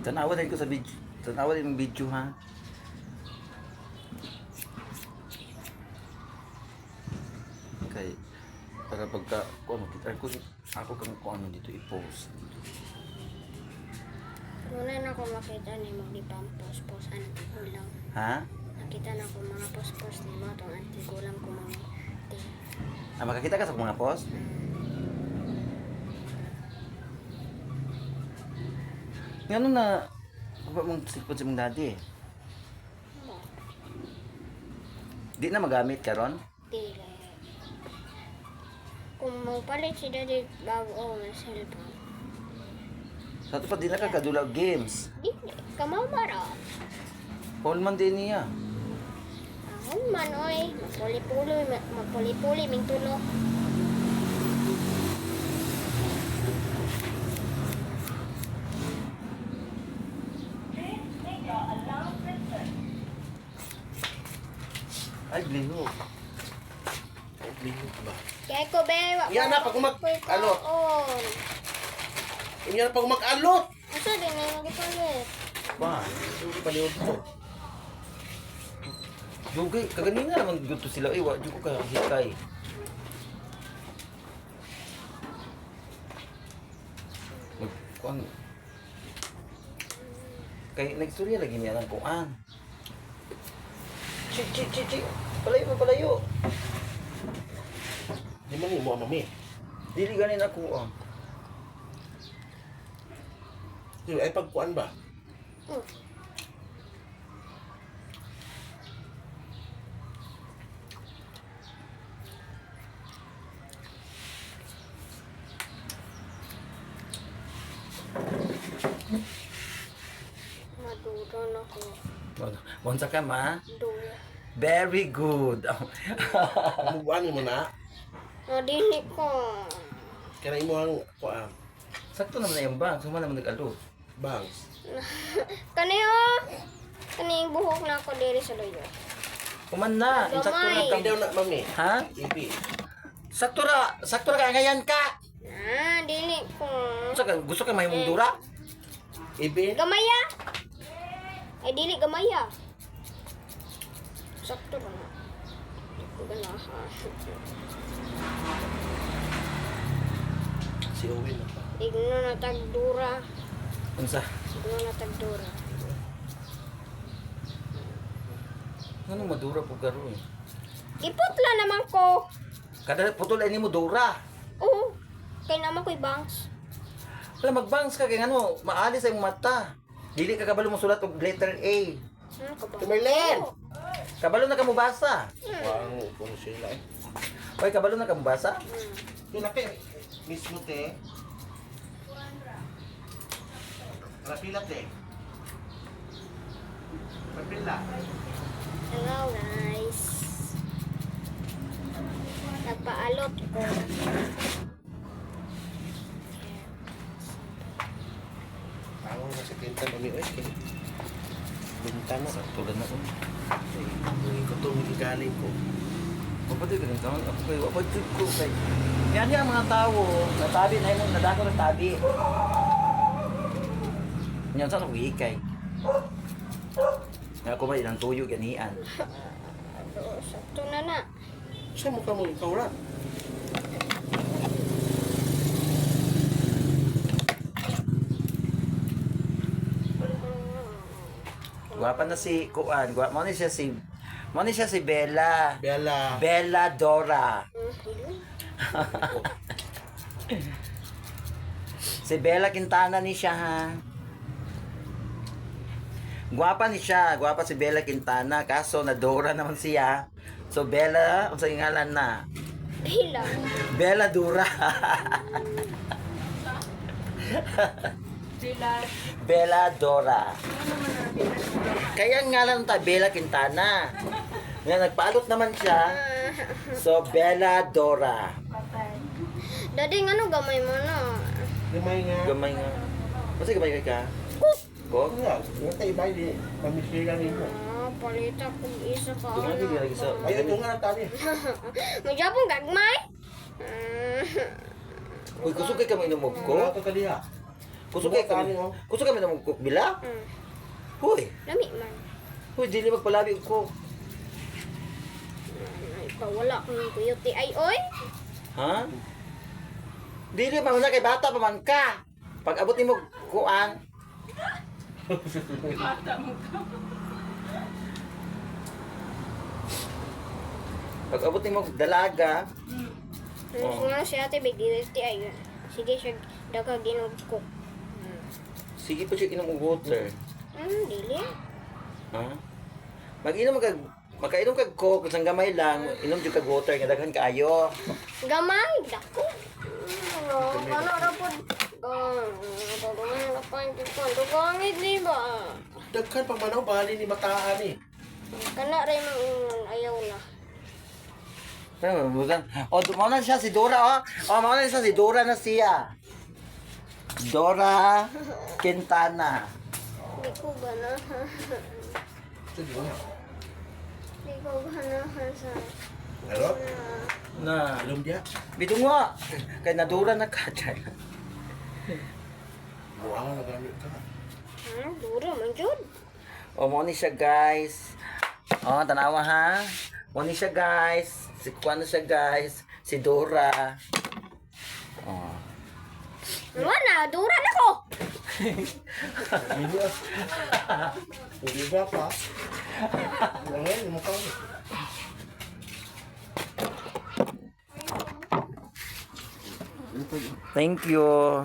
Tanawa din ko sa video. Tanawa din yung video ha. Okay. Para pagka kung ano kita ko ako kung ano dito i-post. Wala na ako makita ni mo di pang post-post anti kulang. Ha? Nakita na ko mga post-post ni mo itong anti kulang ko mga te. Ah, makakita ka sa mga post? Ngano na ba mong sikpot sa mong daddy eh? Di na magamit karon? Dili. Kung magpalit si daddy bago na cellphone. Sa ito pa di na ka kadulaw games. Dili. Kamamara. All man din niya. Ahon man oy. Magpuli-puli ming tulo. Ay, blihog. Ay, blihog ba? Kaya ko be. Yan na, pag alot. On. Yan pag mag-alot. Asa din na yung magipalit? Ba? Hindi paliwag ko. Jugay, kaganin nga naman gusto sila. Eh, wag ko kaya hikay. Kuan. Kay nagstorya lagi niya ng kuan. Chi. Palayo. Di man mo mami. Dili ganin ako. Oh. Di ay pagkuan ba? Maduro na ko. Monsa ka ma? Duro. Very good. Mubuan mo na. Nadini ko. Kaya mo ang kuan. Sakto naman na yung bang. Suma naman nag-alo. Bangs. Kaniyo. Kani buhok na ako diri sa loyo. Kuman na. Yung sakto na Gamay. kam. Hindi daw na mami. Ha? Ipi. Sakto ra ka ngayon ka. Ah, dili ko. Gusto ka may mong dura? Ipi. Gamaya. Ay dili gamaya. Sakto ra na. Ganaha. Si Owen na pa. Igno na tagdura. Unsa? Igno na tagdura. Anong madura po garo eh? Iputla naman ko. Kada putol ay mo dura. Oo. Kay naman ko'y bangs. Wala magbangs ka kay ano, maalis ang mata. Dili ka kabalo mo sulat og letter A. Tumerlen! Kabalo na ka mo basa. Kuan kung sila eh. Oy, kabalo na ka mo basa? Pila mismo te. Rapila te. Rapila. Hello guys. Nagpaalot ko. Ako na sa kintan umi oy. Bintana. Sakto na ko. Ko to galing ko. Kapatid ka nang ako kay wapad jud ko kay. Yan ang mga tao, natabi na yung nadako ng tabi. Yan sa wikay. Nga ko may ilang tuyo ganian. Sakto na na. Sa mukha mo ikaw ra. Guwapa na si Kuan, mo ni siya si Bella. Bella. Bella Dora. Si Bella Quintana ni siya ha. Guwapa ni siya, guwapa si Bella Quintana kaso na Dora naman siya. So Bella, unsa yung ngalan na? Bilang. Bella Dora. Bella Dora. Kaya ang ngalan ta Bella Quintana. Nga nagpaalot naman siya. So Bella Dora. Daddy, ano gamay mo na? Gamay nga. Gamay nga. Kasi gamay ka? Ko? Nga, yung tayo ba di pamisira nimo. Ah, palita ko isa ka. Dumagi ka lagi sa... Ayun yung nga tani. Magyapong gagmay? Uy, kusog kay kami inumog ko. Ko kaliha. Kusog kay kami. Kanin, oh. Kusog kami na mag-cook bila. Hoy. Lami man. Hoy, dili magpalabi ko. Ay, wala kong kuyuti ay, oy. Ha? Dili man na kay bata pa man ka. Pag abot nimo kuan. Pag abot nimo dalaga, Ano nga si ate, big kuyuti ay. Sige siya, daga ginugkok. sige pa siya inom og water. Dili. Ha? Mag-inom kag makainom kag coke sang gamay lang, inom jud kag water nga daghan kaayo. Gamay, dako. Ano ra po? Paggamay na pa yung tipon. Dugangit, di ba? Dagkan pang manaw bali ni mataan eh. Kana rin ang ingon, ayaw na. Pero bukan. Oh, mao na siya si Dora oh. Oh, mao na siya si Dora na siya. Dora Quintana. Di ko ganahan. Sige mo. Di ko ganahan sa... Ano? Na. Alam dia. Bito nga. Kay nadura na ka dyan. Buang na gamit ka. Dura man jud. O, mo ni siya guys. O, tanawa ha. Mo ni siya guys. Si Kuan na siya guys. Si Dora. O. Wala, dura na ko. Hindi ah. Hindi ba pa? Ngayon, mo ka. Thank you.